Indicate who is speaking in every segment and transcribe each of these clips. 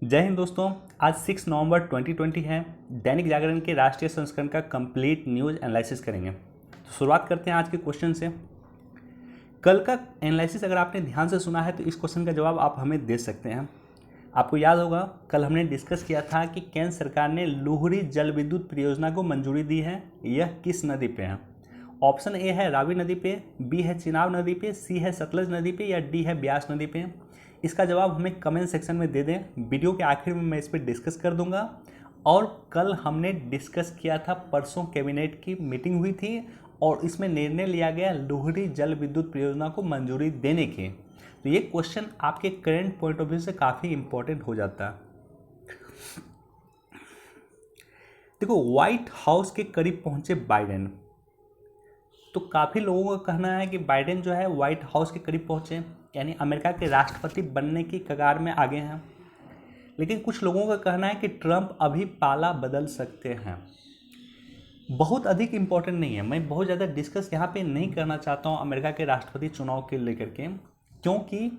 Speaker 1: जय हिंद दोस्तों। आज 6 नवंबर 2020 है। दैनिक जागरण के राष्ट्रीय संस्करण का कंप्लीट न्यूज़ एनालिसिस करेंगे। तो शुरुआत करते हैं आज के क्वेश्चन से। कल का एनालिसिस अगर आपने ध्यान से सुना है तो इस क्वेश्चन का जवाब आप हमें दे सकते हैं। आपको याद होगा कल हमने डिस्कस किया था कि केंद्र सरकार ने लुहरी जल विद्युत परियोजना को मंजूरी दी है। यह किस नदी पे है? ऑप्शन ए है रावी नदी पे, बी है चिनाब नदी पे, सी है सतलज नदी पे या डी है ब्यास नदी पे। इसका जवाब हमें कमेंट सेक्शन में दे दें। वीडियो के आखिर में मैं इस पर डिस्कस कर दूंगा। और कल हमने डिस्कस किया था, परसों कैबिनेट की मीटिंग हुई थी और इसमें निर्णय लिया गया लुहरी जल विद्युत परियोजना को मंजूरी देने की। तो ये क्वेश्चन आपके करंट पॉइंट ऑफ व्यू से काफ़ी इंपॉर्टेंट हो जाता है। देखो, व्हाइट हाउस के करीब पहुंचे बाइडेन। तो काफ़ी लोगों का कहना है कि बाइडेन जो है व्हाइट हाउस के करीब पहुंचे, यानी अमेरिका के राष्ट्रपति बनने की कगार में आगे हैं। लेकिन कुछ लोगों का कहना है कि ट्रंप अभी पाला बदल सकते हैं। बहुत अधिक इम्पोर्टेंट नहीं है, मैं बहुत ज़्यादा डिस्कस यहाँ पे नहीं करना चाहता हूँ अमेरिका के राष्ट्रपति चुनाव के लेकर के, क्योंकि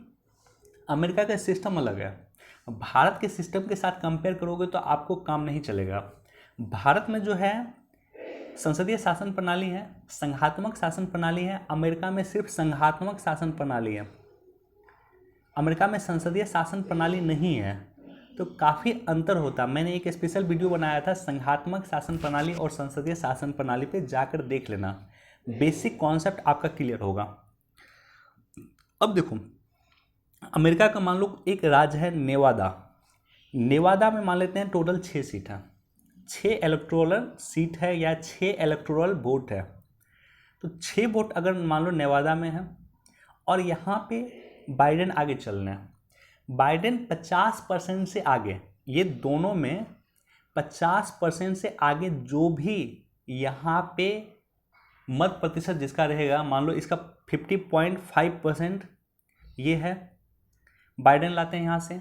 Speaker 1: अमेरिका का सिस्टम अलग है। भारत के सिस्टम के साथ कंपेयर करोगे तो आपको काम नहीं चलेगा। भारत में जो है संसदीय शासन प्रणाली है, संघात्मक शासन प्रणाली है। अमेरिका में सिर्फ संघात्मक शासन प्रणाली है, अमेरिका में संसदीय शासन प्रणाली नहीं है। तो काफ़ी अंतर होता है। मैंने एक स्पेशल वीडियो बनाया था संघात्मक शासन प्रणाली और संसदीय शासन प्रणाली पे, जाकर देख लेना। बेसिक कॉन्सेप्ट आपका क्लियर होगा। अब देखो, अमेरिका का मान लो एक राज्य है नेवादा। नेवादा में मान लेते हैं टोटल 6 सीट है, 6 इलेक्टोरल सीट है या 6 इलेक्टोरल वोट है। तो 6 वोट अगर मान लो नेवादा में है और यहाँ पे बाइडेन आगे चल रहे हैं। बाइडेन 50% से आगे, ये दोनों में 50% से आगे जो भी यहाँ पे मत प्रतिशत जिसका रहेगा, मान लो इसका 50.5% ये है, बाइडेन लाते हैं यहाँ से,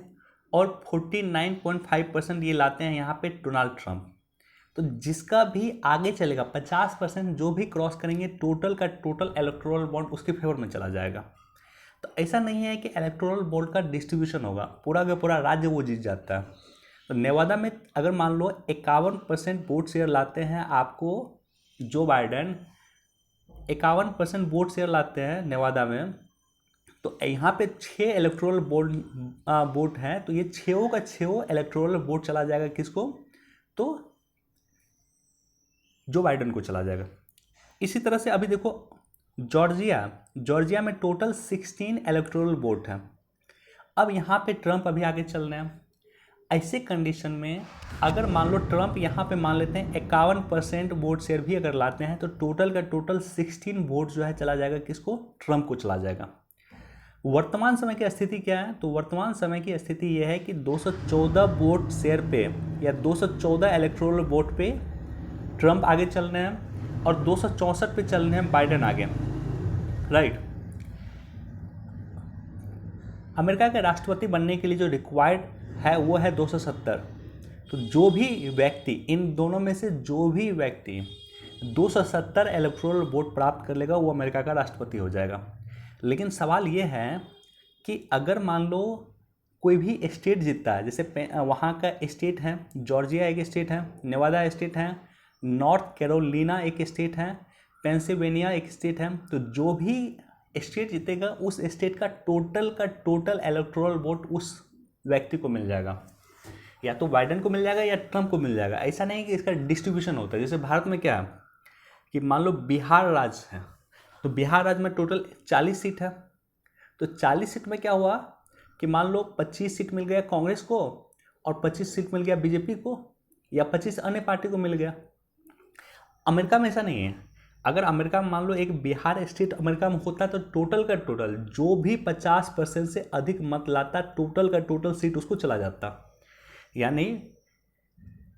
Speaker 1: और 49.5% ये लाते हैं यहाँ पे डोनाल्ड ट्रंप। तो जिसका भी आगे चलेगा 50% जो भी क्रॉस करेंगे, टोटल का टोटल इलेक्टोरल बॉन्ड उसके फेवर में चला जाएगा। तो ऐसा नहीं है कि इलेक्टोरल बॉन्ड का डिस्ट्रीब्यूशन होगा, पूरा का पूरा राज्य वो जीत जाता है। तो नेवादा में अगर मान लो 51% वोट शेयर लाते हैं आपको जो बाइडेन, 51% वोट शेयर लाते हैं नेवादा में, तो यहाँ पे 6 इलेक्टोरल वोट हैं। तो ये 6 का 6 इलेक्टोरल वोट चला जाएगा किसको? तो जो बाइडेन को चला जाएगा। इसी तरह से अभी देखो जॉर्जिया में टोटल 16 इलेक्टोरल वोट है। अब यहाँ पे ट्रंप अभी आगे चल रहे हैं। ऐसे कंडीशन में अगर मान लो ट्रंप यहाँ पे मान लेते हैं 51% वोट शेयर भी अगर लाते हैं, तो टोटल का टोटल 16 वोट जो है चला जाएगा किसको? ट्रंप को चला जाएगा। वर्तमान समय की स्थिति क्या है? तो वर्तमान समय की स्थिति यह है कि 214 वोट शेयर पे या 214 इलेक्टोरल वोट पे ट्रंप आगे चल रहे हैं और 264 पे चल रहे हैं बाइडेन आगे, राइट। अमेरिका के राष्ट्रपति बनने के लिए जो रिक्वायर्ड है वो है 270। तो जो भी व्यक्ति, इन दोनों में से जो भी व्यक्ति 270 इलेक्टोरल वोट प्राप्त कर लेगा वो अमेरिका का राष्ट्रपति हो जाएगा। लेकिन सवाल ये है कि अगर मान लो कोई भी स्टेट जीतता है, जैसे वहाँ का स्टेट है जॉर्जिया एक स्टेट है, नेवादा स्टेट है, नॉर्थ कैरोलिना एक स्टेट है, पेंसिल्वेनिया एक स्टेट है, तो जो भी स्टेट जीतेगा उस स्टेट का टोटल इलेक्टोरल वोट उस व्यक्ति को मिल जाएगा। या तो बाइडेन को मिल जाएगा या ट्रंप को मिल जाएगा। ऐसा नहीं कि इसका डिस्ट्रीब्यूशन होता है। जैसे भारत में क्या है कि मान लो बिहार राज्य है, तो बिहार राज्य में टोटल 40 सीट है। तो 40 सीट में क्या हुआ कि मान लो 25 सीट मिल गया कांग्रेस को और 25 सीट मिल गया बीजेपी को या 25 अन्य पार्टी को मिल गया। अमेरिका में ऐसा नहीं है। अगर अमेरिका में मान लो एक बिहार स्टेट अमेरिका में होता तो टोटल का टोटल जो भी 50% से अधिक मत लाता, टोटल का टोटल सीट उसको चला जाता। यानी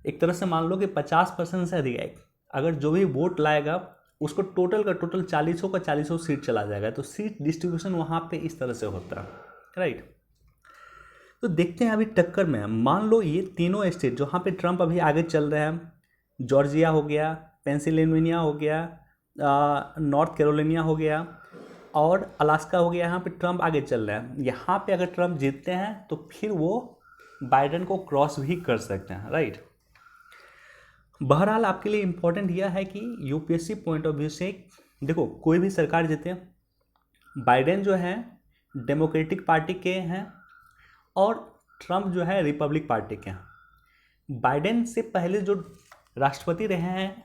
Speaker 1: एक तरह से मान लो कि 50% से अधिक है, अगर जो भी वोट लाएगा उसको टोटल का टोटल 40 का 40 सीट चला जाएगा। तो सीट डिस्ट्रीब्यूशन वहाँ पे इस तरह से होता है, राइट। तो देखते हैं अभी टक्कर में। मान लो ये तीनों स्टेट जहाँ पे ट्रंप अभी आगे चल रहे हैं, जॉर्जिया हो गया, पेंसिल्वेनिया हो गया, नॉर्थ कैरोलिना हो गया और अलास्का हो गया, यहाँ पे ट्रंप आगे चल रहा है। यहाँ पे अगर ट्रंप जीतते हैं तो फिर वो बाइडेन को क्रॉस भी कर सकते हैं, राइट। बहरहाल आपके लिए इम्पोर्टेंट यह है कि यूपीएससी पॉइंट ऑफ व्यू से देखो, कोई भी सरकार जीते, बाइडेन जो है डेमोक्रेटिक पार्टी के हैं और ट्रम्प जो है रिपब्लिक पार्टी के हैं। बाइडेन से पहले जो राष्ट्रपति रहे हैं,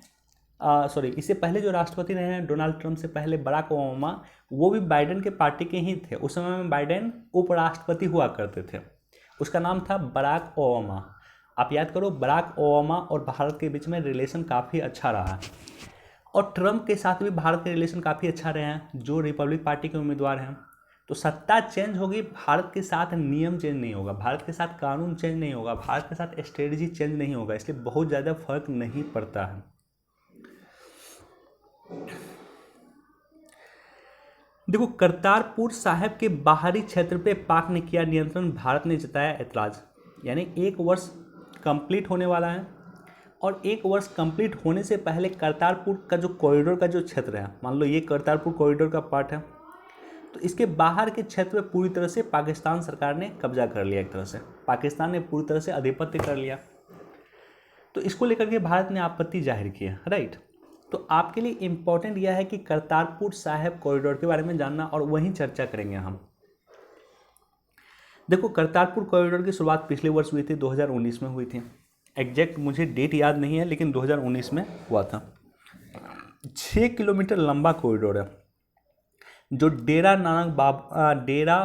Speaker 1: इससे पहले जो राष्ट्रपति रहे हैं डोनाल्ड ट्रम्प से पहले बराक ओबामा, वो भी बाइडेन के पार्टी के ही थे। उस समय में बाइडेन उपराष्ट्रपति हुआ करते थे, उसका नाम था बराक ओबामा। आप याद करो, बराक ओबामा और भारत के बीच में रिलेशन काफ़ी अच्छा रहा है, और ट्रम्प के साथ भी भारत के रिलेशन काफ़ी अच्छा रहे हैं, जो रिपब्लिक पार्टी के उम्मीदवार हैं। तो सत्ता चेंज होगी, भारत के साथ नियम चेंज नहीं होगा, भारत के साथ कानून चेंज नहीं होगा, भारत के साथ स्ट्रेटजी चेंज नहीं होगा, इसलिए बहुत ज़्यादा फर्क नहीं पड़ता है। देखो, करतारपुर साहिब के बाहरी क्षेत्र पे पाक ने किया नियंत्रण, भारत ने जताया ऐतराज। यानी 1 वर्ष कंप्लीट होने वाला है, और 1 वर्ष कंप्लीट होने से पहले करतारपुर का जो कॉरिडोर का जो क्षेत्र है, मान लो ये करतारपुर कॉरिडोर का पार्ट है, तो इसके बाहर के क्षेत्र में पूरी तरह से पाकिस्तान सरकार ने कब्जा कर लिया। एक तरह से पाकिस्तान ने पूरी तरह से आधिपत्य कर लिया। तो इसको लेकर के भारत ने आपत्ति जाहिर की है, राइट। तो आपके लिए इम्पोर्टेंट यह है कि करतारपुर साहिब कॉरिडोर के बारे में जानना, और वहीं चर्चा करेंगे हम। देखो, करतारपुर कॉरिडोर की शुरुआत पिछले वर्ष हुई थी, 2019 में हुई थी। एग्जैक्ट मुझे डेट याद नहीं है, लेकिन 2019 में हुआ था। 6 किलोमीटर लंबा कॉरिडोर है, जो डेरा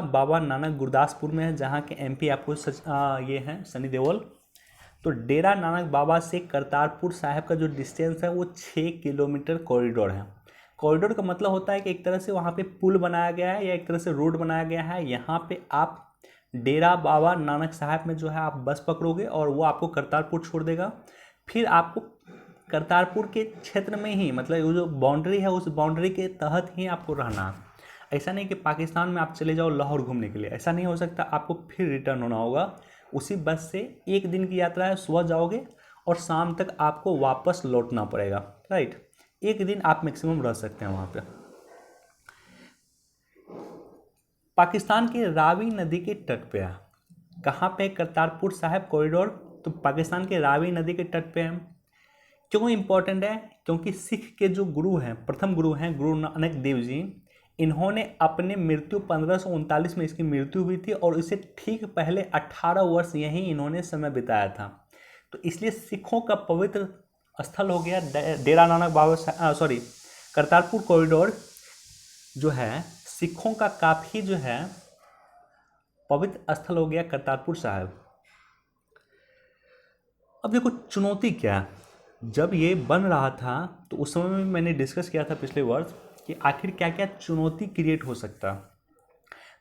Speaker 1: बाबा नानक गुरदासपुर में है, जहाँ के एमपी आपको ये हैं सनी देओल। तो डेरा नानक बाबा से करतारपुर साहिब का जो डिस्टेंस है वो 6 किलोमीटर कॉरिडोर है। कॉरिडोर का मतलब होता है कि एक तरह से वहाँ पे पुल बनाया गया है या एक तरह से रोड बनाया गया है। यहाँ पे आप डेरा बाबा नानक साहिब में जो है आप बस पकड़ोगे और वो आपको करतारपुर छोड़ देगा। फिर आपको करतारपुर के क्षेत्र में ही, मतलब वो जो बाउंड्री है उस बाउंड्री के तहत ही आपको रहना है। ऐसा नहीं कि पाकिस्तान में आप चले जाओ लाहौर घूमने के लिए, ऐसा नहीं हो सकता। आपको फिर रिटर्न होना होगा उसी बस से। 1 दिन की यात्रा है, सुबह जाओगे और शाम तक आपको वापस लौटना पड़ेगा, राइट। 1 दिन आप मैक्सिमम रह सकते हैं वहाँ पे। पाकिस्तान के रावी नदी के तट पे है। कहाँ पे करतारपुर साहिब कॉरिडोर? तो पाकिस्तान के रावी नदी के तट पे है। क्यों इम्पोर्टेंट है? क्योंकि सिख के जो गुरु हैं, प्रथम गुरु हैं गुरु नानक देव जी, इन्होंने अपने मृत्यु 1539 में इसकी मृत्यु हुई थी, और इससे ठीक पहले 18 वर्ष यहीं इन्होंने समय बिताया था। तो इसलिए सिखों का पवित्र स्थल हो गया डेरा नानक बाबा, करतारपुर कॉरिडोर जो है सिखों का काफ़ी जो है पवित्र स्थल हो गया करतारपुर साहिब। अब देखो चुनौती क्या है। जब ये बन रहा था तो उस समय में मैंने डिस्कस किया था पिछले वर्ष कि आखिर क्या क्या चुनौती क्रिएट हो सकता है।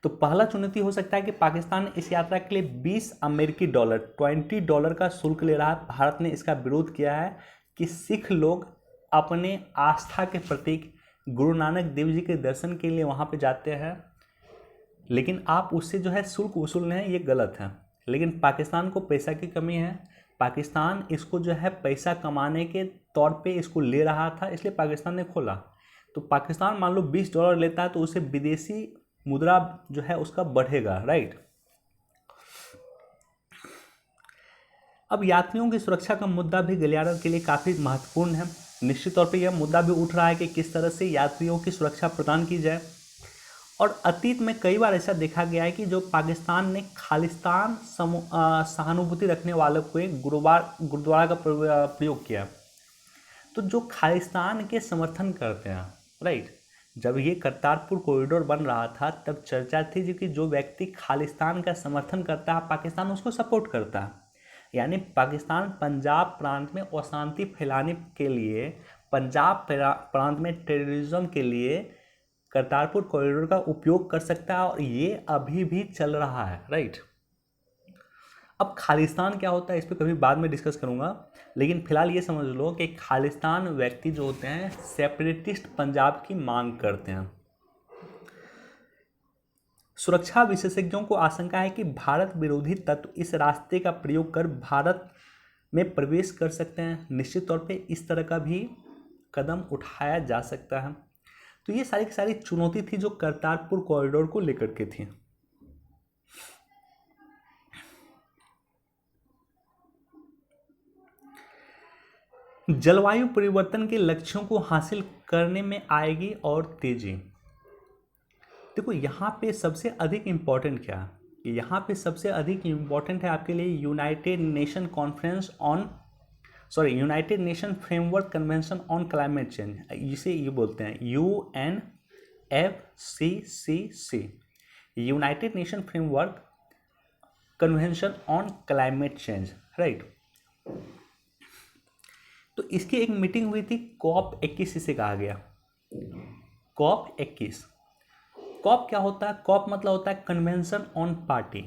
Speaker 1: तो पहला चुनौती हो सकता है कि पाकिस्तान इस यात्रा के लिए $20 $20 का शुल्क ले रहा है। भारत ने इसका विरोध किया है कि सिख लोग अपने आस्था के प्रतीक गुरु नानक देव जी के दर्शन के लिए वहाँ पे जाते हैं, लेकिन आप उससे जो है शुल्क वसूल रहे हैं, ये गलत है। लेकिन पाकिस्तान को पैसा की कमी है, पाकिस्तान इसको जो है पैसा कमाने के तौर पे इसको ले रहा था, इसलिए पाकिस्तान ने खोला। तो पाकिस्तान मान लो $20 लेता है तो उसे विदेशी मुद्रा जो है उसका बढ़ेगा, राइट। अब यात्रियों की सुरक्षा का मुद्दा भी गलियारा के लिए काफ़ी महत्वपूर्ण है। निश्चित तौर पे यह मुद्दा भी उठ रहा है कि किस तरह से यात्रियों की सुरक्षा प्रदान की जाए। और अतीत में कई बार ऐसा देखा गया है कि जो पाकिस्तान ने खालिस्तान सहानुभूति रखने वालों को गुरुद्वारा का प्रयोग किया, तो जो खालिस्तान के समर्थन करते हैं, राइट। जब ये करतारपुर कॉरिडोर बन रहा था तब चर्चा थी कि जो व्यक्ति खालिस्तान का समर्थन करता है पाकिस्तान उसको सपोर्ट करता है। यानी पाकिस्तान पंजाब प्रांत में अशांति फैलाने के लिए, पंजाब प्रांत में टेररिज्म के लिए करतारपुर कॉरिडोर का उपयोग कर सकता है, और ये अभी भी चल रहा है, राइट। अब खालिस्तान क्या होता है इस पर कभी बाद में डिस्कस करूंगा, लेकिन फिलहाल ये समझ लो कि खालिस्तान व्यक्ति जो होते हैं सेपरेटिस्ट पंजाब की मांग करते हैं। सुरक्षा विशेषज्ञों को आशंका है कि भारत विरोधी तत्व इस रास्ते का प्रयोग कर भारत में प्रवेश कर सकते हैं। निश्चित तौर पे इस तरह का भी कदम उठाया जा सकता है। तो ये सारी की सारी चुनौती थी जो करतारपुर कॉरिडोर को लेकर के थी। जलवायु परिवर्तन के लक्ष्यों को हासिल करने में आएगी और तेजी। देखो यहाँ पे सबसे अधिक इम्पोर्टेंट क्या है, यहाँ पे सबसे अधिक इम्पोर्टेंट है आपके लिए United nation framework convention on climate change, इसे ये बोलते हैं UNFCCC, United nation framework convention on climate change, right. तो इसकी एक मीटिंग हुई थी COP21, इसे कहा गया COP21। कॉप क्या होता है? कॉप मतलब होता है कन्वेंशन ऑन पार्टी।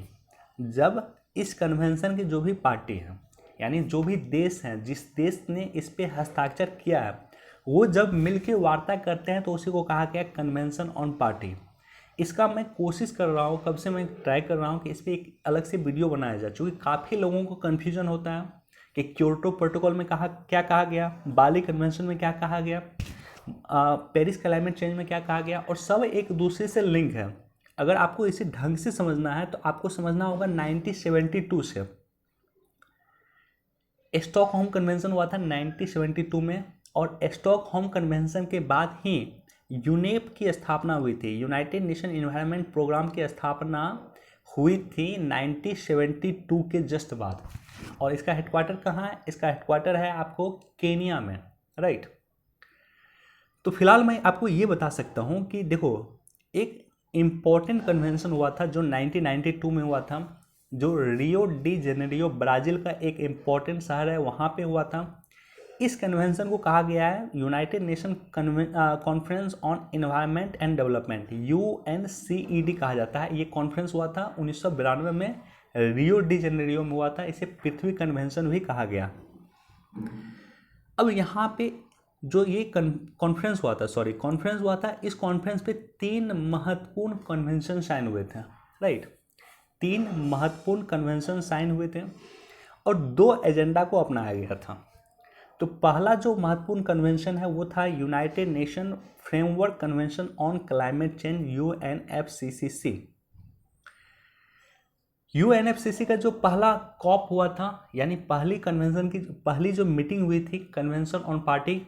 Speaker 1: जब इस कन्वेंशन के जो भी पार्टी हैं, यानी जो भी देश हैं, जिस देश ने इस पे हस्ताक्षर किया है, वो जब मिलके वार्ता करते हैं तो उसी को कहा गया कन्वेंशन ऑन पार्टी। इसका मैं कोशिश कर रहा हूँ, कब से मैं ट्राई कर रहा हूँ कि इस पर एक अलग से वीडियो बनाया जाए, क्योंकि काफ़ी लोगों को कन्फ्यूजन होता है कि क्योटो प्रोटोकॉल में क्या कहा गया, बाली कन्वेंशन में क्या कहा गया, पेरिस क्लाइमेट चेंज में क्या कहा गया, और सब एक दूसरे से लिंक है। अगर आपको इसे ढंग से समझना है तो आपको समझना होगा 1972 से स्टॉकहोम कन्वेंशन हुआ था 1972 में, और स्टॉकहोम कन्वेंशन के बाद ही यूनेप की स्थापना हुई थी, यूनाइटेड नेशन एनवायरनमेंट प्रोग्राम की स्थापना हुई थी 1972 के जस्ट बाद। और इसका हेडक्वार्टर कहाँ है? इसका हेडक्वार्टर है आपको केनिया में, राइट। तो फिलहाल मैं आपको ये बता सकता हूँ कि देखो, एक इम्पॉर्टेंट कन्वेंशन हुआ था जो 1992 में हुआ था, जो रियो डी जेनेरियो ब्राज़ील का एक इम्पॉर्टेंट शहर है, वहाँ पे हुआ था। इस कन्वेंशन को कहा गया है United nation conference on environment and development, UNCED कहा जाता है। ये कॉन्फ्रेंस हुआ था 1992 में, रियो डी जेनेरियो में हुआ था। इसे पृथ्वी कन्वेंशन भी कहा गया। अब यहाँ पे जो ये कॉन्फ्रेंस हुआ था, इस कॉन्फ्रेंस पे 3 महत्वपूर्ण कन्वेंशन साइन हुए थे, राइट। 3 महत्वपूर्ण कन्वेंशन साइन हुए थे और 2 एजेंडा को अपनाया गया था। तो पहला जो महत्वपूर्ण कन्वेंशन है वो था United nation framework convention on climate change, UNFCCC। UNFCCC का जो पहला कॉप हुआ था, यानी पहली कन्वेंशन की पहली जो मीटिंग हुई थी, कन्वेंशन ऑन पार्टी,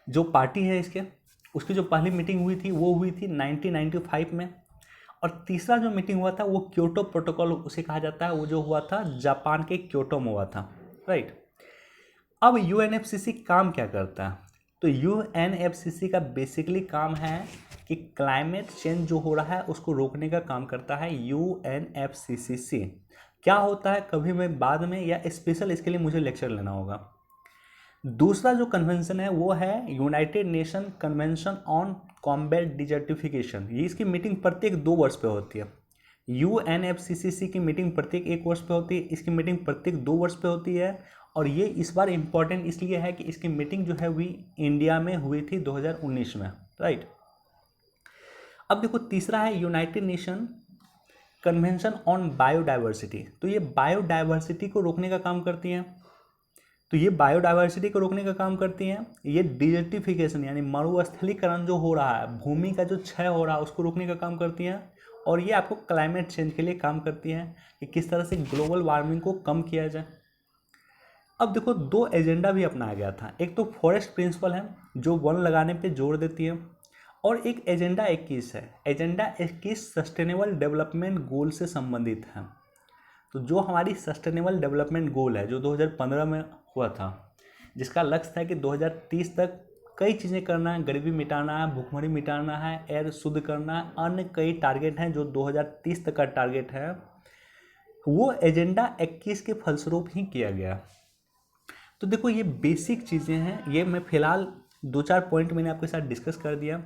Speaker 1: जो पार्टी है इसके, उसकी जो पहली मीटिंग हुई थी वो हुई थी 1995 में। और तीसरा जो मीटिंग हुआ था वो क्योटो प्रोटोकॉल उसे कहा जाता है, वो जो हुआ था जापान के क्योटो में हुआ था, राइट। अब UNFCCC काम क्या करता है? तो UNFCCC का बेसिकली काम है कि क्लाइमेट चेंज जो हो रहा है उसको रोकने का काम करता है UNFCCC। क्या होता है कभी मैं बाद में, या स्पेशल इसके लिए मुझे लेक्चर लेना होगा। दूसरा जो कन्वेंशन है वो है United Nation Convention on combat desertification. ये इसकी मीटिंग प्रत्येक 2 वर्ष पे होती है। UNFCCC की मीटिंग प्रत्येक 1 वर्ष पे होती है, इसकी मीटिंग प्रत्येक 2 वर्ष पे होती है। और ये इस बार इम्पॉर्टेंट इसलिए है कि इसकी मीटिंग जो है वो इंडिया में हुई थी 2019 में, राइट। अब देखो, तीसरा है United Nation Convention on biodiversity. तो ये बायोडाइवर्सिटी को रोकने का काम करती हैं। ये डिजर्टिफिकेशन यानी मरुस्थलीकरण जो हो रहा है, भूमि का जो क्षय हो रहा है, उसको रोकने का काम करती हैं। और ये आपको क्लाइमेट चेंज के लिए काम करती हैं कि किस तरह से ग्लोबल वार्मिंग को कम किया जाए। अब देखो, 2 एजेंडा भी अपनाया गया था। एक तो फॉरेस्ट प्रिंसिपल है जो वन लगाने पे जोर देती है, और एक एजेंडा 21 है। एजेंडा 21 सस्टेनेबल डेवलपमेंट गोल से संबंधित है। तो जो हमारी सस्टेनेबल डेवलपमेंट गोल है जो 2015 में हुआ था, जिसका लक्ष्य था कि 2030 तक कई चीज़ें करना है, गरीबी मिटाना है, भूखमरी मिटाना है, एयर शुद्ध करना है, अन्य कई टारगेट हैं जो 2030 तक का टारगेट है, वो एजेंडा 21 के फलस्वरूप ही किया गया। तो देखो, ये बेसिक चीज़ें हैं। ये मैं फिलहाल 2-4 पॉइंट मैंने आपके साथ डिस्कस कर दिया।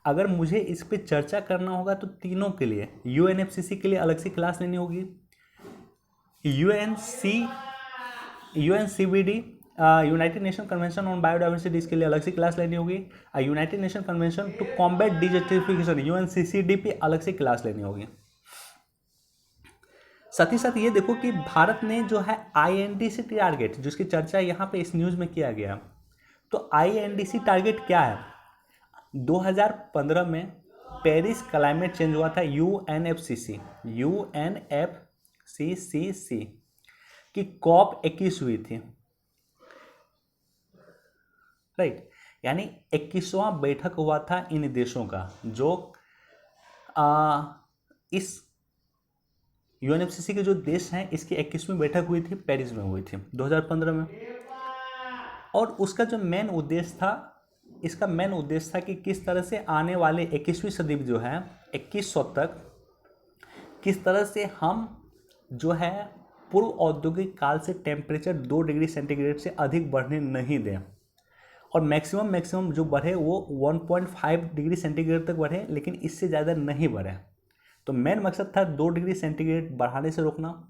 Speaker 1: अगर मुझे इस पर चर्चा करना होगा तो तीनों के लिए, UNFCCC के लिए अलग से क्लास लेनी होगी, UNCBD United Nation Convention on Biodiversity, इसके लिए अलग से क्लास लेनी होगी। United Nation Convention to Combat Desertification, UNCCD पे अलग से क्लास लेनी होगी। साथ ही साथ ये देखो कि भारत ने जो है INDC टारगेट, जिसकी चर्चा यहाँ पे इस न्यूज़ में किया गया, तो INDC टारगेट क्या है? 2015 में पेरिस क्लाइमेट चेंज हुआ था, UNFCCC की COP21 हुई थी। राइट। यानी 21वां बैठक हुआ था इन देशों का, जो इस यूएनएफसीसी के जो देश हैं इसकी 21वीं बैठक हुई थी, पेरिस में हुई थी 2015 में। और उसका जो मेन उद्देश्य था, इसका मेन उद्देश्य था कि किस तरह से आने वाले 21वीं सदी जो है 2100 तक किस तरह से हम जो है पूर्व औद्योगिक काल से टेम्परेचर 2 डिग्री सेंटीग्रेड से अधिक बढ़ने नहीं दें, और मैक्सिमम जो बढ़े वो 1.5 डिग्री सेंटीग्रेड तक बढ़े, लेकिन इससे ज़्यादा नहीं बढ़े। तो मेन मकसद था 2 डिग्री सेंटीग्रेड बढ़ाने से रोकना,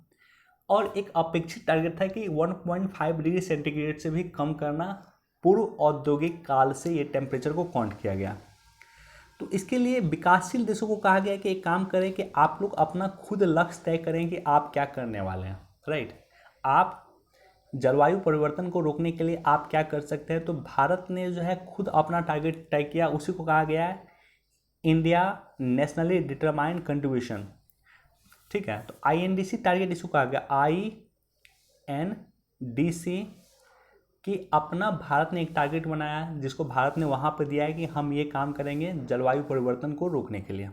Speaker 1: और एक अपेक्षित टारगेट था कि 1.5 डिग्री सेंटीग्रेड से भी कम करना। पूर्व औद्योगिक काल से ये टेम्परेचर को काउंट किया गया। तो इसके लिए विकासशील देशों को कहा गया कि एक काम करें कि आप लोग अपना खुद लक्ष्य तय करें कि आप क्या करने वाले हैं, राइट। आप जलवायु परिवर्तन को रोकने के लिए आप क्या कर सकते हैं। तो भारत ने जो है खुद अपना टारगेट तय किया, उसी को कहा गया है इंडिया नेशनली डिटरमाइंड कंट्रीब्यूशन, ठीक है। तो INDC टारगेट इसको कहा गया, INDC कि अपना भारत ने एक टारगेट बनाया है जिसको भारत ने वहाँ पर दिया है कि हम ये काम करेंगे जलवायु परिवर्तन को रोकने के लिए।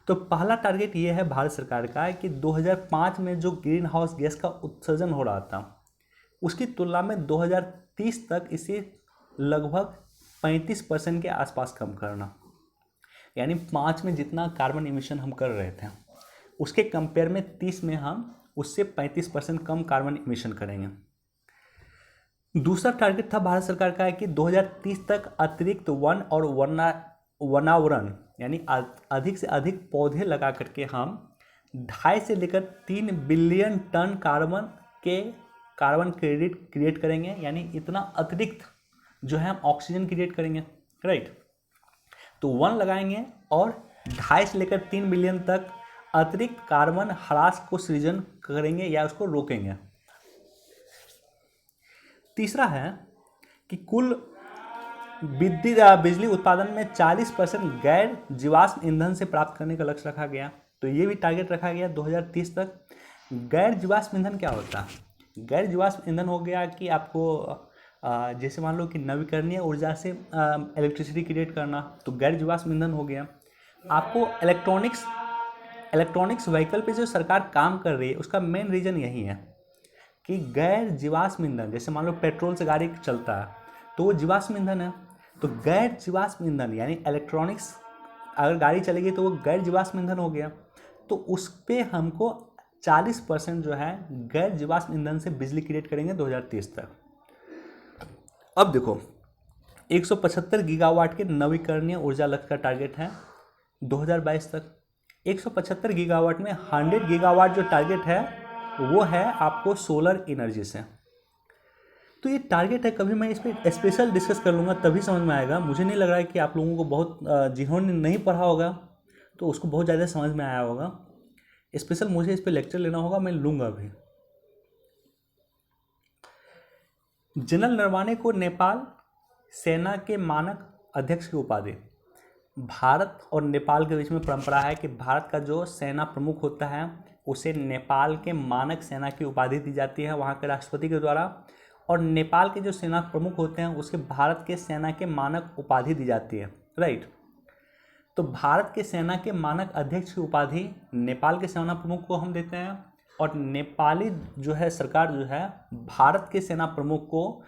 Speaker 1: तो पहला टारगेट ये है भारत सरकार का है कि 2005 में जो ग्रीन हाउस गैस का उत्सर्जन हो रहा था उसकी तुलना में 2030 तक इसे लगभग 35% के आसपास कम करना। यानी 5 में जितना कार्बन इमिशन हम कर रहे थे उसके कंपेयर में 30 में हम उससे 35% कम कार्बन इमिशन करेंगे। दूसरा टारगेट था भारत सरकार का है कि 2030 तक अतिरिक्त वन और वनावरण यानी अधिक से अधिक पौधे लगा करके हम 2.5 से लेकर 3 billion ton carbon credit create करेंगे। यानी इतना अतिरिक्त जो है हम ऑक्सीजन क्रिएट करेंगे, राइट। तो वन लगाएंगे और 2.5 से लेकर 3 बिलियन तक अतिरिक्त कार्बन ह्रास को सृजन करेंगे या उसको रोकेंगे। तीसरा है कि कुल बिजली उत्पादन में 40% गैर जीवाश्म ईंधन से प्राप्त करने का लक्ष्य रखा गया। तो ये भी टारगेट रखा गया 2030 तक। गैर जीवाश्म ईंधन क्या होता है? गैर जीवाश्म ईंधन हो गया कि आपको जैसे मान लो कि नवीकरणीय ऊर्जा से इलेक्ट्रिसिटी क्रिएट करना, तो गैर जीवाश्म ईंधन हो गया। आपको इलेक्ट्रॉनिक्स व्हीकल पे जो सरकार काम कर रही है उसका मेन रीज़न यही है कि गैर जीवाश्म ईंधन, जैसे मान लो पेट्रोल से गाड़ी चलता है तो वो जीवाश्म ईंधन है। तो गैर जीवाश्म ईंधन यानी इलेक्ट्रॉनिक्स अगर गाड़ी चलेगी तो वो गैर जीवाश्म ईंधन हो गया। तो उस पर हमको 40% जो है गैर जीवाश्म ईंधन से बिजली क्रिएट करेंगे 2030 तक। अब देखो 175 गीगावाट के नवीकरणीय ऊर्जा लक्ष्य का टारगेट है 2022 तक। 175 गीगावाट में 100 गीगावाट जो टारगेट है वो है आपको सोलर एनर्जी से। तो ये टारगेट है, कभी मैं इस पर स्पेशल डिस्कस कर लूँगा तभी समझ में आएगा। मुझे नहीं लग रहा है कि आप लोगों को बहुत जिन्होंने नहीं पढ़ा होगा तो उसको बहुत ज़्यादा समझ में आया होगा। स्पेशल मुझे इस पर लेक्चर लेना होगा, मैं लूँगा भी। जनरल नरवाने को नेपाल सेना के मानक अध्यक्ष की उपाधि। भारत और नेपाल के बीच में परंपरा है कि भारत का जो सेना प्रमुख होता है उसे नेपाल के मानक सेना की उपाधि दी जाती है वहाँ के राष्ट्रपति के द्वारा, और नेपाल के जो सेना प्रमुख होते हैं उसके भारत के सेना के मानक उपाधि दी जाती है, राइट। तो भारत के सेना के मानक अध्यक्ष की उपाधि नेपाल के सेना प्रमुख को हम देते हैं, और नेपाली जो है सरकार जो है भारत के सेना प्रमुख को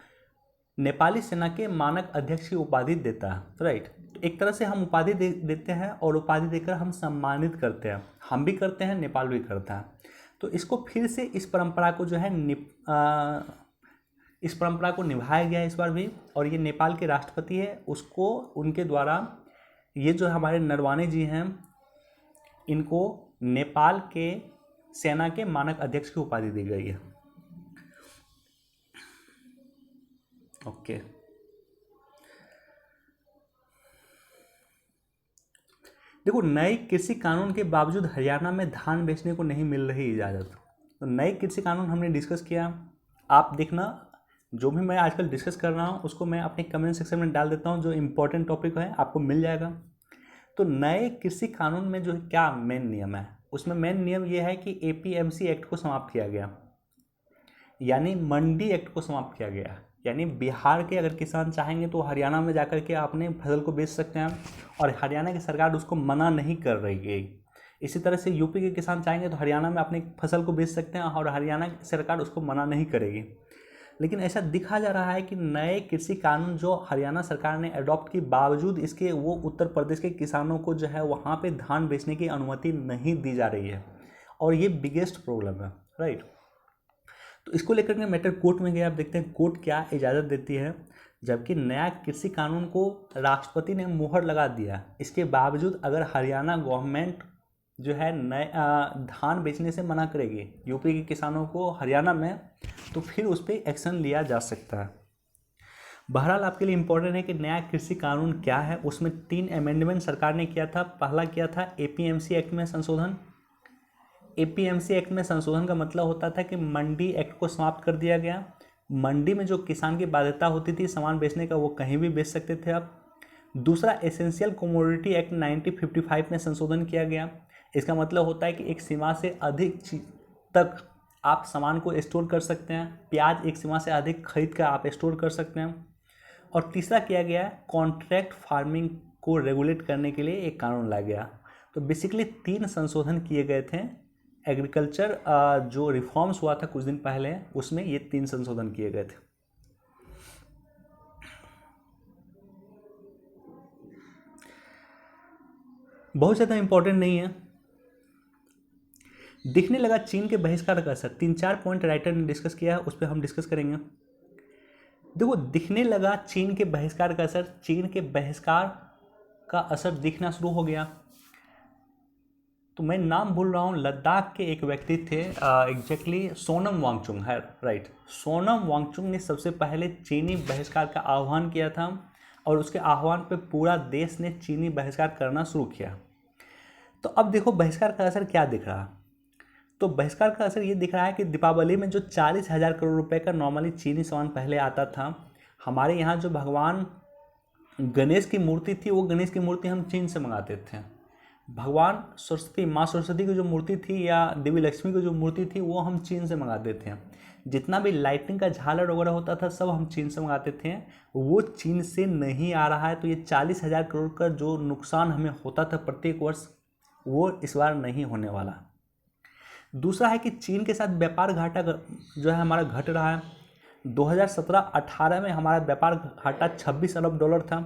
Speaker 1: नेपाली सेना के मानक अध्यक्ष की उपाधि देता है, राइट। तो एक तरह से हम उपाधि देते हैं और उपाधि देकर हम सम्मानित करते हैं, हम भी करते हैं, नेपाल भी करता है। तो इसको फिर से इस परंपरा को जो है इस परंपरा को निभाया गया इस बार भी, और ये नेपाल के राष्ट्रपति है उसको उनके द्वारा ये जो हमारे नरवाने जी हैं इनको नेपाल के सेना के मानक अध्यक्ष की उपाधि दी गई है। ओके, देखो नए कृषि कानून के बावजूद हरियाणा में धान बेचने को नहीं मिल रही इजाज़त। तो नए कृषि कानून हमने डिस्कस किया, आप देखना जो भी मैं आजकल डिस्कस कर रहा हूँ उसको मैं अपने कमेंट सेक्शन में डाल देता हूँ, जो इम्पोर्टेंट टॉपिक है आपको मिल जाएगा। तो नए कृषि कानून में जो क्या मेन नियम है, उसमें मेन नियम ये है कि APMC एक्ट को समाप्त किया गया, यानी मंडी एक्ट को समाप्त किया गया। यानी बिहार के अगर किसान चाहेंगे तो हरियाणा में जाकर के अपने फसल को बेच सकते हैं और हरियाणा की सरकार उसको मना नहीं कर रही है। इसी तरह से यूपी के किसान चाहेंगे तो हरियाणा में अपनी फसल को बेच सकते हैं और हरियाणा की सरकार उसको मना नहीं करेगी। लेकिन ऐसा दिखा जा रहा है कि नए कृषि कानून जो हरियाणा सरकार ने अडॉप्ट के बावजूद इसके वो उत्तर प्रदेश के किसानों को जो है वहाँ पे धान बेचने की अनुमति नहीं दी जा रही है और ये बिगेस्ट प्रॉब्लम है, राइट। तो इसको लेकर के मैटर कोर्ट में गया। आप देखते हैं कोर्ट क्या इजाज़त देती है। जबकि नया कृषि कानून को राष्ट्रपति ने मुहर लगा दिया, इसके बावजूद अगर हरियाणा गवर्नमेंट जो है नए धान बेचने से मना करेगी यूपी के किसानों को हरियाणा में, तो फिर उस पर एक्शन लिया जा सकता है। बहरहाल आपके लिए इम्पोर्टेंट है कि नया कृषि कानून क्या है। उसमें 3 अमेंडमेंट सरकार ने किया था। पहला किया था एपीएमसी एक्ट में संशोधन। एपीएमसी एक्ट में संशोधन का मतलब होता था कि मंडी एक्ट को समाप्त कर दिया गया। मंडी में जो किसान की बाध्यता होती थी सामान बेचने का, वो कहीं भी बेच सकते थे अब। दूसरा एसेंशियल कमोडिटी एक्ट 1955 में संशोधन किया गया। इसका मतलब होता है कि एक सीमा से अधिक तक आप सामान को स्टोर कर सकते हैं। प्याज एक सीमा से अधिक खरीद कर आप स्टोर कर सकते हैं। और तीसरा किया गया कॉन्ट्रैक्ट फार्मिंग को रेगुलेट करने के लिए एक कानून लाया गया। तो बेसिकली 3 संशोधन किए गए थे। एग्रीकल्चर जो रिफॉर्म्स हुआ था कुछ दिन पहले, उसमें ये 3 संशोधन किए गए थे। बहुत ज़्यादा इंपॉर्टेंट नहीं है। दिखने लगा चीन के बहिष्कार का असर। 3-4 पॉइंट राइटर ने डिस्कस किया है, उस पर हम डिस्कस करेंगे। देखो, दिखने लगा चीन के बहिष्कार का असर। चीन के बहिष्कार का असर दिखना शुरू हो गया। तो मैं नाम भूल रहा हूँ, लद्दाख के एक व्यक्ति थे एग्जैक्टली सोनम वांगचुक है, राइट। सोनम वांगचुक ने सबसे पहले चीनी बहिष्कार का आह्वान किया था और उसके आह्वान पे पूरा देश ने चीनी बहिष्कार करना शुरू किया। तो अब देखो बहिष्कार का असर क्या दिख रहा है। तो बहिष्कार का असर ये दिख रहा है कि दीपावली में जो 40,000 करोड़ रुपए का नॉर्मली चीनी सामान पहले आता था, हमारे यहाँ जो भगवान गणेश की मूर्ति थी वो गणेश की मूर्ति हम चीन से मंगाते थे। भगवान सरस्वती, माँ सरस्वती की जो मूर्ति थी या देवी लक्ष्मी की जो मूर्ति थी वो हम चीन से मंगाते थे। जितना भी लाइटिंग का झालर वगैरह होता था सब हम चीन से मंगाते थे, वो चीन से नहीं आ रहा है। तो ये 40,000 करोड़ का जो नुकसान हमें होता था प्रत्येक वर्ष, वो इस बार नहीं होने वाला। दूसरा है कि चीन के साथ व्यापार घाटा जो है हमारा घट रहा है। 2017-18 में हमारा व्यापार घाटा 26 अरब डॉलर था।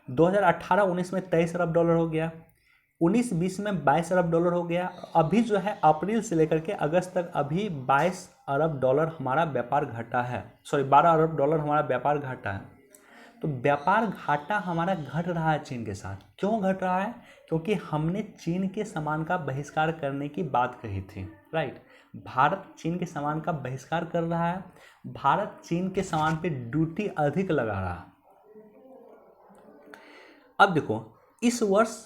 Speaker 1: 2018-19 में 23 अरब डॉलर हो गया। 19-20 में 22 अरब डॉलर हो गया। अभी जो है अप्रैल से लेकर के अगस्त तक अभी 22 अरब डॉलर हमारा व्यापार घाटा है, 12 अरब डॉलर हमारा व्यापार घाटा है। तो व्यापार घाटा हमारा घट रहा है चीन के साथ। क्यों घट रहा है? क्योंकि हमने चीन के सामान का बहिष्कार करने की बात कही थी, राइट। भारत चीन के सामान का बहिष्कार कर रहा है। भारत चीन के सामान पे ड्यूटी अधिक लगा रहा है। अब देखो, इस वर्ष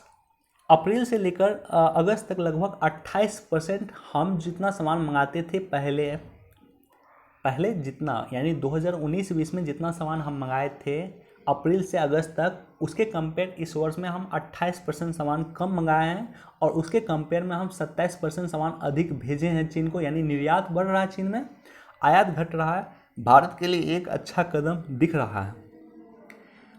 Speaker 1: अप्रैल से लेकर अगस्त तक लगभग 28% हम जितना सामान मंगाते थे पहले जितना, यानी 2019-20 में जितना सामान हम मंगाए थे अप्रैल से अगस्त तक, उसके कंपेयर इस वर्ष में हम 28% सामान कम मंगाए हैं और उसके कंपेयर में हम 27% सामान अधिक भेजे हैं चीन को। यानी निर्यात बढ़ रहा है चीन में, आयात घट रहा है। भारत के लिए एक अच्छा कदम दिख रहा है।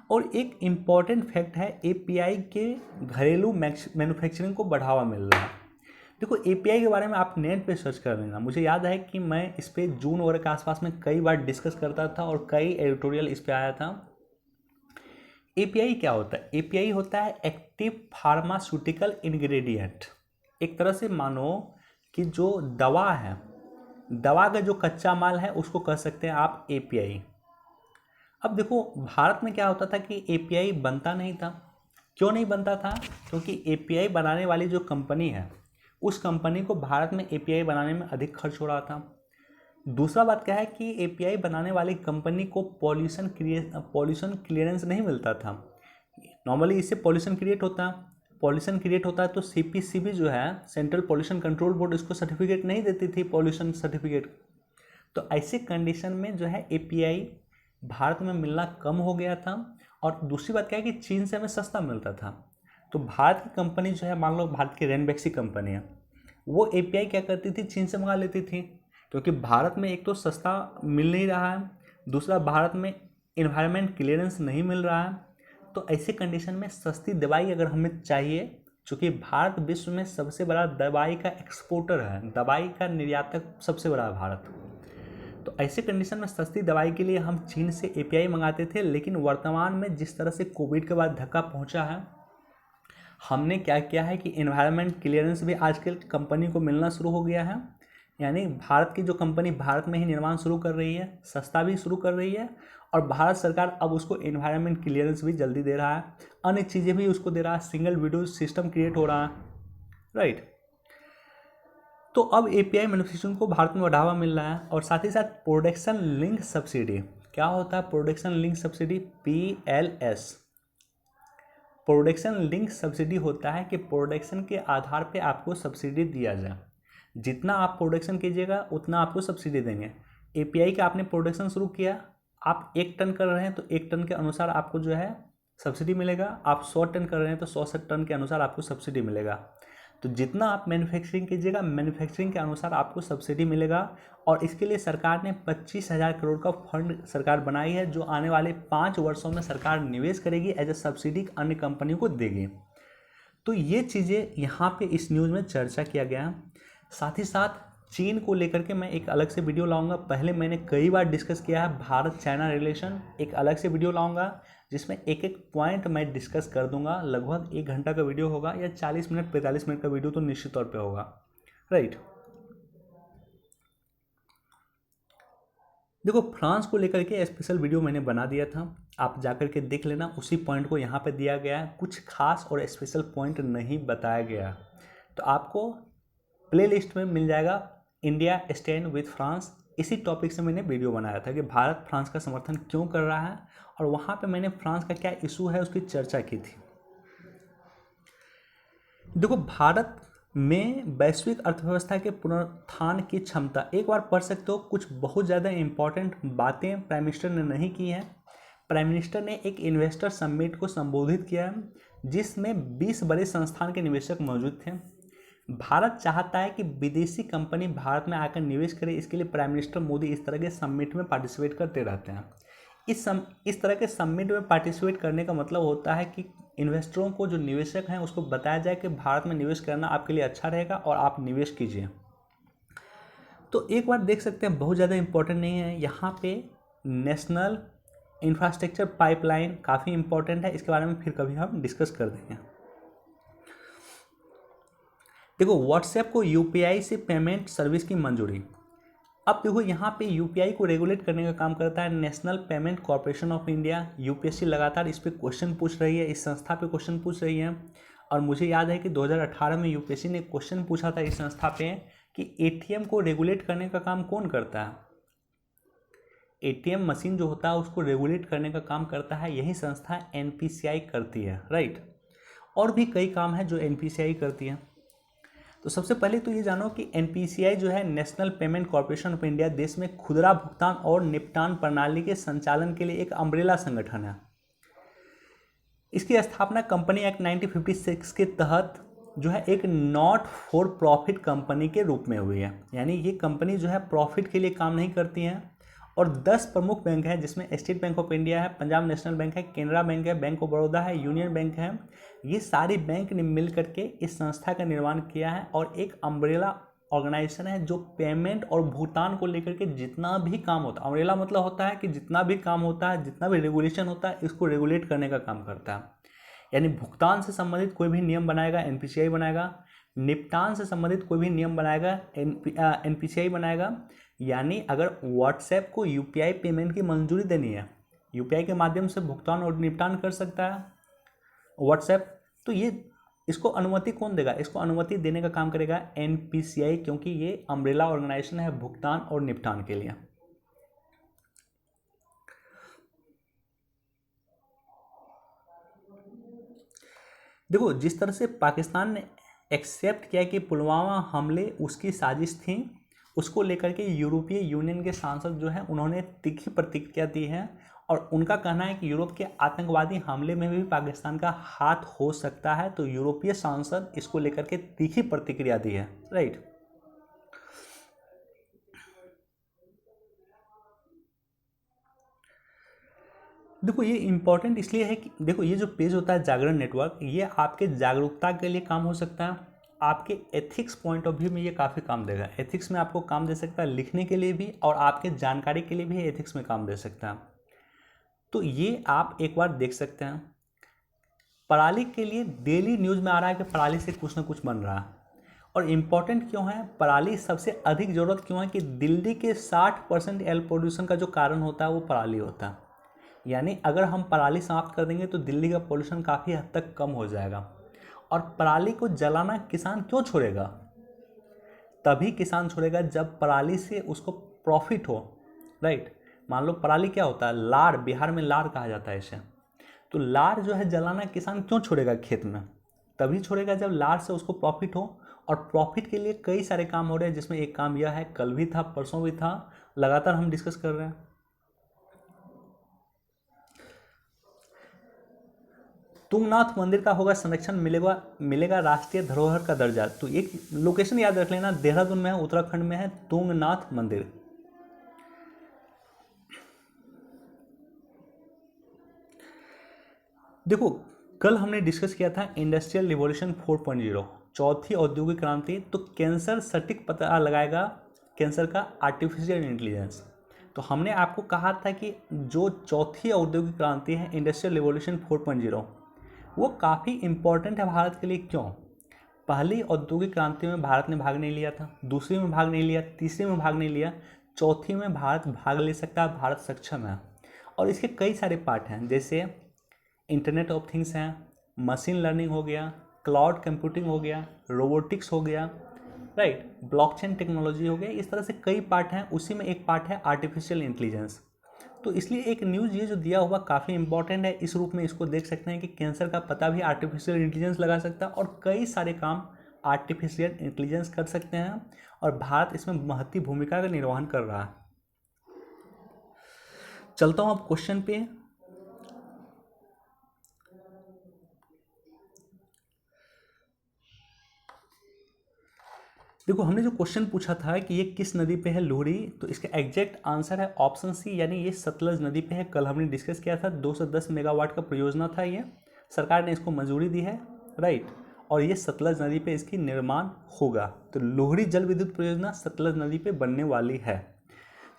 Speaker 1: और एक इम्पॉर्टेंट फैक्ट है, एपीआई के घरेलू मैन्युफैक्चरिंग को बढ़ावा मिल रहा है। देखो, एपीआई के बारे में आप नेट पे सर्च कर लेना। मुझे याद है कि मैं इस पर जून वगैरह के आसपास में कई बार डिस्कस करता था और कई एडिटोरियल इस पर आया था। एपीआई क्या होता है? एपीआई होता है एक्टिव फार्मास्यूटिकल इंग्रेडिएंट। एक तरह से मानो कि जो दवा है, दवा का जो कच्चा माल है उसको कह सकते हैं आप एपीआई। अब देखो, भारत में क्या होता था कि एपीआई बनता नहीं था। क्यों नहीं बनता था? क्योंकि एपीआई बनाने वाली जो कंपनी है उस कंपनी को भारत में एपीआई बनाने में अधिक खर्च हो रहा था। दूसरा बात क्या है कि एपीआई बनाने वाली कंपनी को पॉल्यूशन क्लियरेंस नहीं मिलता था। नॉर्मली इससे पॉल्यूशन क्रिएट होता है तो सीपीसीबी जो है, सेंट्रल पॉल्यूशन कंट्रोल बोर्ड, इसको सर्टिफिकेट नहीं देती थी, पॉल्यूशन सर्टिफिकेट। तो ऐसे कंडीशन में जो है एपीआई भारत में मिलना कम हो गया था। और दूसरी बात क्या है कि चीन से हमें सस्ता मिलता था। तो भारत की कंपनी जो है, मान लो भारत की रेनबैक्सी कंपनी है, वो एपीआई क्या करती थी, चीन से मंगा लेती थी। क्योंकि भारत में एक तो सस्ता मिल नहीं रहा है, दूसरा, भारत में इन्वायरमेंट क्लियरेंस नहीं मिल रहा है। तो ऐसे कंडीशन में सस्ती दवाई अगर हमें चाहिए, चूँकि भारत विश्व में सबसे बड़ा दवाई का एक्सपोर्टर है, दवाई का निर्यातक सबसे बड़ा है भारत, तो ऐसे कंडीशन में सस्ती दवाई के लिए हम चीन से एपीआई मंगाते थे। लेकिन वर्तमान में जिस तरह से कोविड के बाद धक्का पहुंचा है, हमने क्या किया है कि इन्वायरमेंट क्लियरेंस भी आजकल कंपनी को मिलना शुरू हो गया है। यानी भारत की जो कंपनी भारत में ही निर्माण शुरू कर रही है, सस्ता भी शुरू कर रही है, और भारत सरकार अब उसको इन्वायरमेंट क्लियरेंस भी जल्दी दे रहा है, अन्य चीज़ें भी उसको दे रहा है, सिंगल विंडो सिस्टम क्रिएट हो रहा है, राइट। तो अब एपीआई मैन्युफैक्चरिंग को भारत में बढ़ावा मिल रहा है। और साथ ही साथ प्रोडक्शन लिंक सब्सिडी, क्या होता है production link subsidy? PLS. Production link subsidy होता है कि प्रोडक्शन के आधार पे आपको सब्सिडी दिया जाए, जितना आप प्रोडक्शन कीजिएगा उतना आपको सब्सिडी देंगे। एपीआई का आपने प्रोडक्शन शुरू किया, आप 1 टन कर रहे हैं तो 1 टन के अनुसार आपको जो है सब्सिडी मिलेगा, आप 100 टन कर रहे हैं तो 100 टन के अनुसार आपको सब्सिडी मिलेगा। तो जितना आप मैन्युफैक्चरिंग कीजिएगा, मैन्युफैक्चरिंग के अनुसार आपको सब्सिडी मिलेगा। और इसके लिए सरकार ने 25,000 करोड़ का फंड सरकार बनाई है, जो आने वाले 5 वर्षों में सरकार निवेश करेगी, एज ए सब्सिडी अन्य कंपनियों को देगी। तो ये चीज़ें यहाँ पे इस न्यूज़ में चर्चा किया गया है। साथ ही साथ चीन को लेकर के मैं एक अलग से वीडियो लाऊंगा। पहले मैंने कई बार डिस्कस किया है भारत चाइना रिलेशन, एक अलग से वीडियो लाऊंगा जिसमें एक एक पॉइंट मैं डिस्कस कर दूंगा। लगभग 1 घंटा का वीडियो होगा, या 40 मिनट 45 मिनट का वीडियो तो निश्चित तौर पे होगा, राइट। देखो, फ्रांस को लेकर के स्पेशल वीडियो मैंने बना दिया था, आप जाकर के देख लेना। उसी पॉइंट को यहाँ पे दिया गया है, कुछ खास और स्पेशल पॉइंट नहीं बताया गया। तो आपको प्ले लिस्ट में मिल जाएगा इंडिया स्टैंड विथ फ्रांस। इसी टॉपिक से मैंने वीडियो बनाया था कि भारत फ्रांस का समर्थन क्यों कर रहा है, और वहाँ पे मैंने फ्रांस का क्या इशू है उसकी चर्चा की थी। देखो, भारत में वैश्विक अर्थव्यवस्था के पुनरुत्थान की क्षमता, एक बार पढ़ सकते हो, कुछ बहुत ज़्यादा इंपॉर्टेंट बातें प्राइम मिनिस्टर ने नहीं की हैं। प्राइम मिनिस्टर ने एक इन्वेस्टर समिट को संबोधित किया है, जिसमें 20 बड़े संस्थान के निवेशक मौजूद थे। भारत चाहता है कि विदेशी कंपनी भारत में आकर निवेश करे, इसके लिए प्राइम मिनिस्टर मोदी इस तरह के समिट में पार्टिसिपेट करते रहते हैं। इस तरह के समिट में पार्टिसिपेट करने का मतलब होता है कि इन्वेस्टरों को, जो निवेशक हैं, उसको बताया जाए कि भारत में निवेश करना आपके लिए अच्छा रहेगा और आप निवेश कीजिए। तो एक बार देख सकते हैं, बहुत ज़्यादा इंपॉर्टेंट नहीं है, यहाँ पे नेशनल इंफ्रास्ट्रक्चर पाइपलाइन काफ़ी इंपॉर्टेंट है, इसके बारे में फिर कभी हम डिस्कस कर देंगे। देखो, व्हाट्सएप को यूपीआई से पेमेंट सर्विस की मंजूरी। अब देखो, यहाँ पे यूपीआई को रेगुलेट करने का काम करता है national payment corporation of India. UPSC लगातार इस पे क्वेश्चन पूछ रही है, इस संस्था पे क्वेश्चन पूछ रही है। और मुझे याद है कि 2018 में यूपीएससी ने क्वेश्चन पूछा था इस संस्था पे कि एटीएम को रेगुलेट करने का काम कौन करता है। एटीएम मशीन जो होता है उसको रेगुलेट करने का काम करता है यही संस्था एनपीसीआई करती है, राइट। और भी कई काम है जो एनपीसीआई करती है। तो सबसे पहले तो ये जानो कि एनपीसीआई जो है, national payment corporation of India, देश में खुदरा भुगतान और निपटान प्रणाली के संचालन के लिए एक अम्ब्रेला संगठन है। इसकी स्थापना कंपनी एक्ट 1956 के तहत जो है एक नॉट फॉर प्रॉफिट कंपनी के रूप में हुई है। यानी ये कंपनी जो है प्रॉफिट के लिए काम नहीं करती है। और 10 प्रमुख बैंक हैं, जिसमें स्टेट बैंक ऑफ इंडिया है, पंजाब नेशनल बैंक है, केनरा बैंक है, बैंक ऑफ बड़ौदा है, यूनियन बैंक है। ये सारी बैंक ने मिल करके इस संस्था का निर्माण किया है और एक अम्ब्रेला ऑर्गेनाइजेशन है जो पेमेंट और भुगतान को लेकर के जितना भी काम होता है, अम्ब्रेला मतलब होता है कि जितना भी काम होता है, जितना भी रेगुलेशन होता है, इसको रेगुलेट करने का काम करता है। यानी भुगतान से संबंधित कोई भी नियम बनाएगा एनपीसीआई बनाएगा, निपटान से संबंधित कोई भी नियम बनाएगा एनपीसीआई बनाएगा। यानी अगर व्हाट्सएप को यूपीआई पेमेंट की मंजूरी देनी है, यूपीआई के माध्यम से भुगतान और निपटान कर सकता है व्हाट्सएप, तो ये इसको अनुमति कौन देगा? इसको अनुमति देने का काम करेगा एनपीसीआई, क्योंकि ये अम्ब्रेला ऑर्गेनाइजेशन है भुगतान और निपटान के लिए। देखो, जिस तरह से पाकिस्तान ने एक्सेप्ट किया कि पुलवामा हमले उसकी साजिश थी, उसको लेकर के यूरोपीय यूनियन के सांसद जो हैं उन्होंने तीखी प्रतिक्रिया दी है। और उनका कहना है कि यूरोप के आतंकवादी हमले में भी पाकिस्तान का हाथ हो सकता है। तो यूरोपीय सांसद इसको लेकर के तीखी प्रतिक्रिया दी है, राइट। देखो ये इम्पोर्टेंट इसलिए है कि देखो ये जो पेज होता है जागरण नेटवर्क, ये आपके जागरूकता के लिए काम हो सकता है, आपके एथिक्स पॉइंट ऑफ व्यू में ये काफ़ी काम देगा। एथिक्स में आपको काम दे सकता है लिखने के लिए भी, और आपके जानकारी के लिए भी एथिक्स में काम दे सकता है। तो ये आप एक बार देख सकते हैं। पराली के लिए डेली न्यूज़ में आ रहा है कि पराली से कुछ ना कुछ बन रहा है। और इम्पॉर्टेंट क्यों है, पराली सबसे अधिक ज़रूरत क्यों है कि दिल्ली के 60% एयर पोल्यूशन का जो कारण होता है वो पराली होता है। यानी अगर हम पराली समाप्त कर देंगे तो दिल्ली का पोल्यूशन काफ़ी हद तक कम हो जाएगा। और पराली को जलाना किसान क्यों छोड़ेगा? तभी किसान छोड़ेगा जब पराली से उसको प्रॉफिट हो, राइट। मान लो पराली क्या होता है, लार, बिहार में लार कहा जाता है इसे। तो लार जो है जलाना किसान क्यों छोड़ेगा खेत में? तभी छोड़ेगा जब लार से उसको प्रॉफिट हो। और प्रॉफिट के लिए कई सारे काम हो रहे हैं, जिसमें एक काम यह है, कल भी था परसों भी था, लगातार हम डिस्कस कर रहे हैं। तुंगनाथ मंदिर का होगा संरक्षण, मिलेगा राष्ट्रीय धरोहर का दर्जा। तो एक लोकेशन याद रख लेना, देहरादून में है, उत्तराखंड में है तुंगनाथ मंदिर। देखो कल हमने डिस्कस किया था इंडस्ट्रियल रिवॉल्यूशन 4.0, चौथी औद्योगिक क्रांति। तो कैंसर सटीक पता लगाएगा, कैंसर का आर्टिफिशियल इंटेलिजेंस। तो हमने आपको कहा था कि जो चौथी औद्योगिक क्रांति है इंडस्ट्रियल रिवॉल्यूशन 4.0, वो काफ़ी इम्पोर्टेंट है भारत के लिए। क्यों? पहली औद्योगिक क्रांति में भारत ने भाग नहीं लिया था, दूसरी में भाग नहीं लिया, तीसरी में भाग नहीं लिया, चौथी में भारत भाग ले सकता है, भारत सक्षम है। और इसके कई सारे पार्ट हैं, जैसे इंटरनेट ऑफ थिंग्स हैं, मशीन लर्निंग हो गया, क्लाउड कंप्यूटिंग हो गया, रोबोटिक्स हो गया, राइट, ब्लॉकचेन टेक्नोलॉजी हो गया। इस तरह से कई पार्ट हैं, उसी में एक पार्ट है आर्टिफिशियल इंटेलिजेंस। तो इसलिए एक न्यूज़ ये जो दिया हुआ काफ़ी इंपॉर्टेंट है, इस रूप में इसको देख सकते हैं कि कैंसर का पता भी आर्टिफिशियल इंटेलिजेंस लगा सकता है, और कई सारे काम आर्टिफिशियल इंटेलिजेंस कर सकते हैं, और भारत इसमें महत्वपूर्ण भूमिका का निर्वहन कर रहा है। चलता हूँ अब क्वेश्चन पे। देखो हमने जो क्वेश्चन पूछा था कि ये किस नदी पे है, लोहरी, तो इसका एग्जैक्ट आंसर है ऑप्शन सी, यानी ये सतलज नदी पे है। कल हमने डिस्कस किया था, 210 मेगावाट का परियोजना था ये, सरकार ने इसको मंजूरी दी है, राइट। और ये सतलज नदी पे इसकी निर्माण होगा। तो लोहरी जल विद्युत परियोजना सतलज नदी पे बनने वाली है।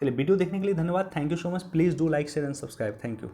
Speaker 1: चलिए वीडियो देखने के लिए धन्यवाद, thank you so much. Please do like share and subscribe, thank you.